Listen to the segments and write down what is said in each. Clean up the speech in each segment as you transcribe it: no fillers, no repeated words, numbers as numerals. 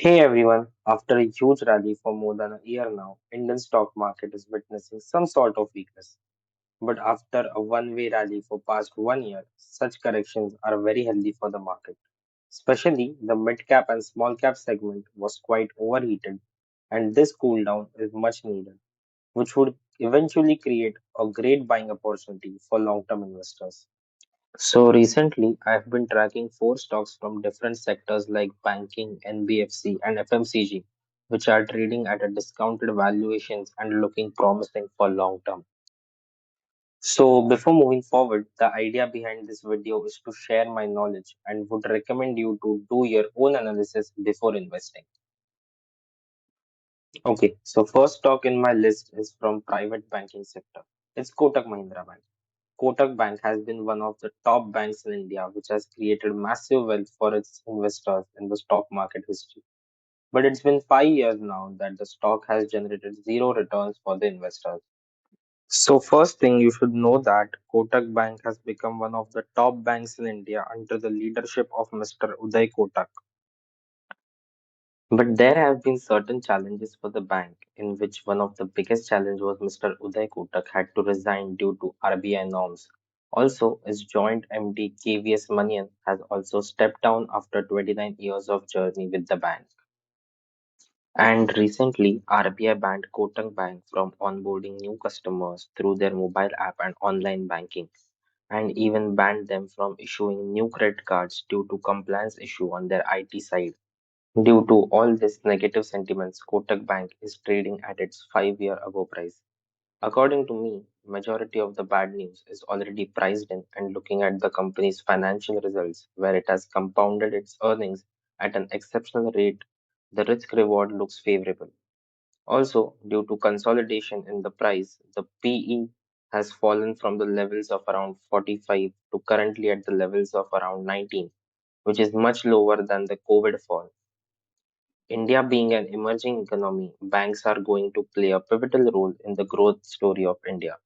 Hey everyone, after a huge rally for more than a year now, Indian stock market is witnessing some sort of weakness. But after a one-way rally for past 1 year, such corrections are very healthy for the market. Especially the mid-cap and small-cap segment was quite overheated, and this cool down is much needed, which would eventually create a great buying opportunity for long-term investors. So recently, I've been tracking four stocks from different sectors like banking, NBFC, and FMCG, which are trading at a discounted valuations and looking promising for long term. So before moving forward, the idea behind this video is to share my knowledge and would recommend you to do your own analysis before investing. Okay, so first stock in my list is from private banking sector. It's Kotak Mahindra Bank. Kotak Bank has been one of the top banks in India, which has created massive wealth for its investors in the stock market history. But it's been 5 years now that the stock has generated zero returns for the investors. So, first thing you should know that Kotak Bank has become one of the top banks in India under the leadership of Mr. Uday Kotak. But there have been certain challenges for the bank, in which one of the biggest challenge was Mr. Uday Kotak had to resign due to RBI norms. Also, his joint MD KVS Manian has also stepped down after 29 years of journey with the bank. And recently, RBI banned Kotak Bank from onboarding new customers through their mobile app and online banking, and even banned them from issuing new credit cards due to compliance issue on their IT side. Due to all this negative sentiments, Kotak Bank is trading at its 5-year ago price. According to me, majority of the bad news is already priced in, and looking at the company's financial results, where it has compounded its earnings at an exceptional rate, the risk reward looks favorable. Also, due to consolidation in the price, the PE has fallen from the levels of around 45 to currently at the levels of around 19, which is much lower than the COVID fall. India being an emerging economy, banks are going to play a pivotal role in the growth story of India.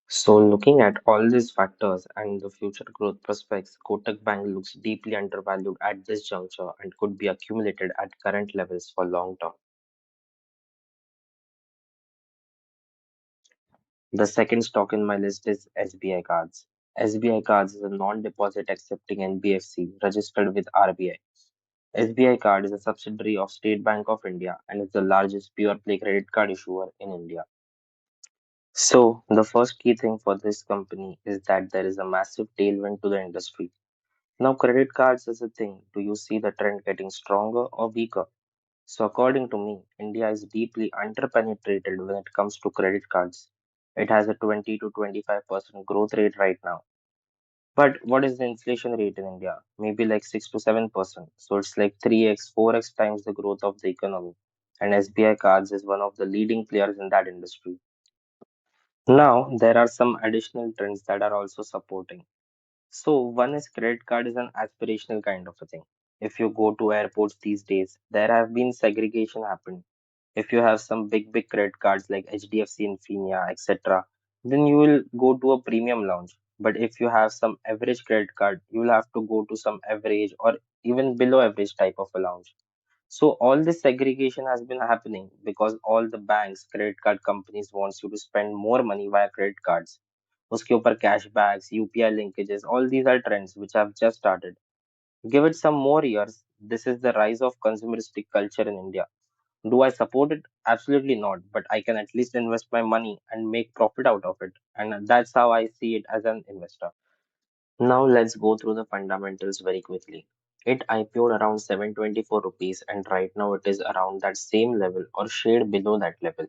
So, looking at all these factors and the future growth prospects, Kotak Bank looks deeply undervalued at this juncture and could be accumulated at current levels for long term. The second stock in my list is SBI Cards. SBI Cards is a non-deposit accepting NBFC registered with RBI. SBI Card is a subsidiary of State Bank of India and is the largest pure play credit card issuer in India. So, the first key thing for this company is that there is a massive tailwind to the industry. Now, credit cards is a thing. Do you see the trend getting stronger or weaker? So, according to me, India is deeply underpenetrated when it comes to credit cards. It has a 20 to 25% growth rate right now. But what is the inflation rate in India? Maybe like 6 to 7%. So, it's like 3x, 4x times the growth of the economy. And SBI Cards is one of the leading players in that industry. Now, there are some additional trends that are also supporting. So, one is credit card is an aspirational kind of a thing. If you go to airports these days, there have been segregation happened. If you have some big credit cards like HDFC, Infinia, etc., then you will go to a premium lounge. But if you have some average credit card, you will have to go to some average or even below average type of a lounge. So all this segregation has been happening because all the banks, credit card companies wants you to spend more money via credit cards. उसके ऊपर cashbacks, UPI linkages, all these are trends which have just started. Give it some more years. This is the rise of consumeristic culture in India. Do I support it? Absolutely not. But I can at least invest my money and make profit out of it. And that's how I see it as an investor. Now let's go through the fundamentals very quickly. It IPO'd around 724 rupees and right now it is around that same level or shade below that level.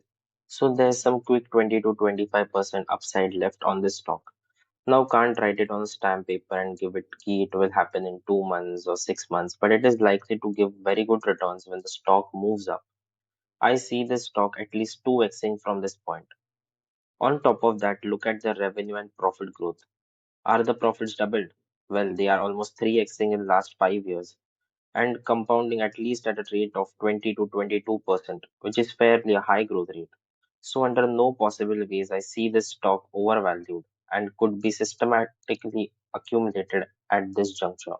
So there's some quick 20 to 25% upside left on this stock. Now can't write it on stamp paper and give it key it will happen in 2 months or 6 months, but it is likely to give very good returns when the stock moves up. I see this stock at least 2xing from this point. On top of that, look at the revenue and profit growth. Are the profits doubled? Well, they are almost 3xing in last 5 years and compounding at least at a rate of 20 to 22%, which is fairly a high growth rate. So, under no possible ways, I see this stock overvalued and could be systematically accumulated at this juncture.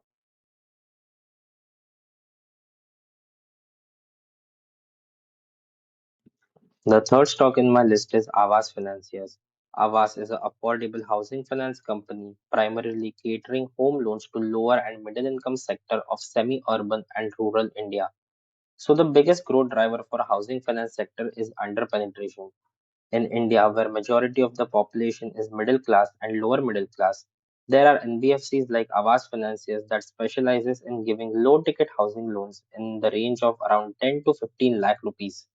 The third stock in my list is Aavas Financiers. Aavas is an affordable housing finance company primarily catering home loans to lower and middle income sector of semi-urban and rural India. So the biggest growth driver for housing finance sector is under penetration. In India, where majority of the population is middle class and lower middle class, there are NBFCs like Aavas Financiers that specializes in giving low ticket housing loans in the range of around 10 to 15 lakh rupees.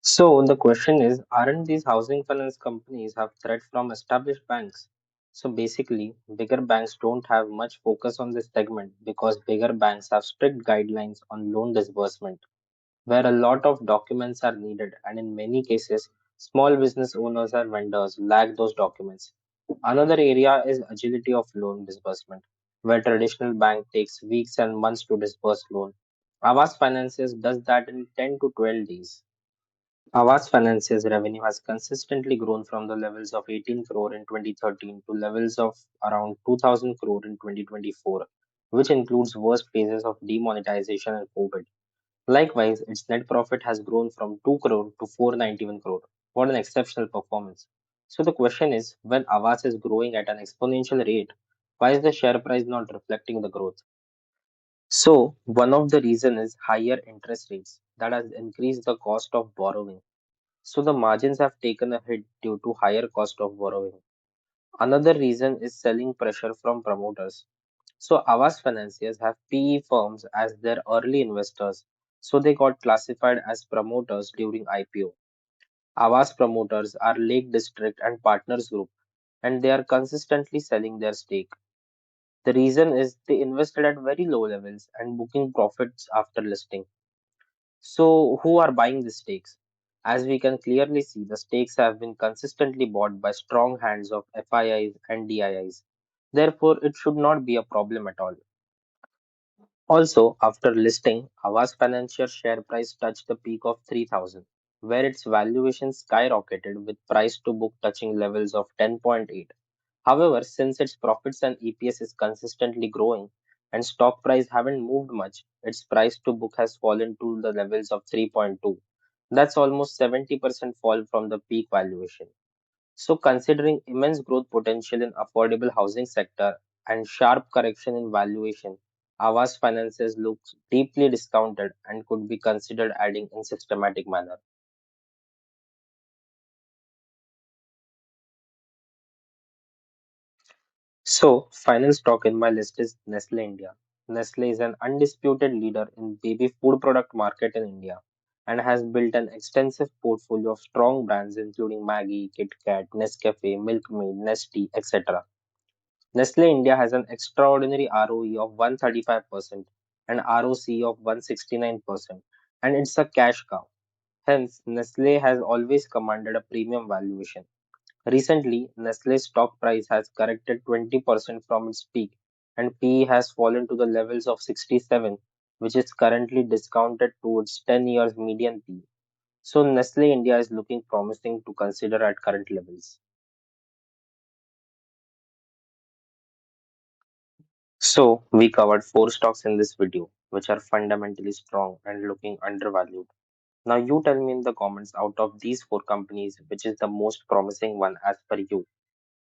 So the question is, aren't these housing finance companies have threat from established banks? So basically, bigger banks don't have much focus on this segment because bigger banks have strict guidelines on loan disbursement, where a lot of documents are needed, and in many cases, small business owners and vendors lack those documents. Another area is agility of loan disbursement, where traditional bank takes weeks and months to disburse loan. Aavas Finances does that in 10 to 12 days. Aavas Finance's revenue has consistently grown from the levels of 18 crore in 2013 to levels of around 2000 crore in 2024, which includes worst phases of demonetization and COVID. Likewise, its net profit has grown from 2 crore to 491 crore. What an exceptional performance. So the question is, when Aavas is growing at an exponential rate, why is the share price not reflecting the growth? So one of the reasons is higher interest rates that has increased the cost of borrowing. So the margins have taken a hit due to higher cost of borrowing. Another reason is selling pressure from promoters. So Aavas financiers have PE firms as their early investors, so they got classified as promoters during IPO. Aavas promoters are Lake District and Partners Group, and they are consistently selling their stake. The reason is they invested at very low levels and booking profits after listing. So, who are buying the stakes? As we can clearly see, the stakes have been consistently bought by strong hands of FIIs and DIIs. Therefore, it should not be a problem at all. Also, after listing, Aavas Financial share price touched the peak of 3,000, where its valuation skyrocketed with price to book touching levels of 10.8. However, since its profits and EPS is consistently growing and stock price haven't moved much, its price to book has fallen to the levels of 3.2. That's almost 70% fall from the peak valuation. So considering immense growth potential in affordable housing sector and sharp correction in valuation, Aavas Finances looks deeply discounted and could be considered adding in systematic manner. So, final stock in my list is Nestle India. Nestle is an undisputed leader in baby food product market in India and has built an extensive portfolio of strong brands including Maggi, Kit Kat, Nescafe, Milkmaid, Nestle, etc. Nestle India has an extraordinary ROE of 135% and ROC of 169%, and it's a cash cow. Hence, Nestle has always commanded a premium valuation. Recently, Nestle's stock price has corrected 20% from its peak, and PE has fallen to the levels of 67, which is currently discounted towards 10 years median PE. So, Nestle India is looking promising to consider at current levels. So, we covered four stocks in this video, which are fundamentally strong and looking undervalued. Now, you tell me in the comments out of these four companies, which is the most promising one as per you,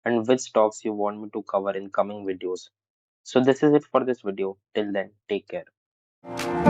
and which stocks you want me to cover in coming videos. So this is it for this video. Till then, take care.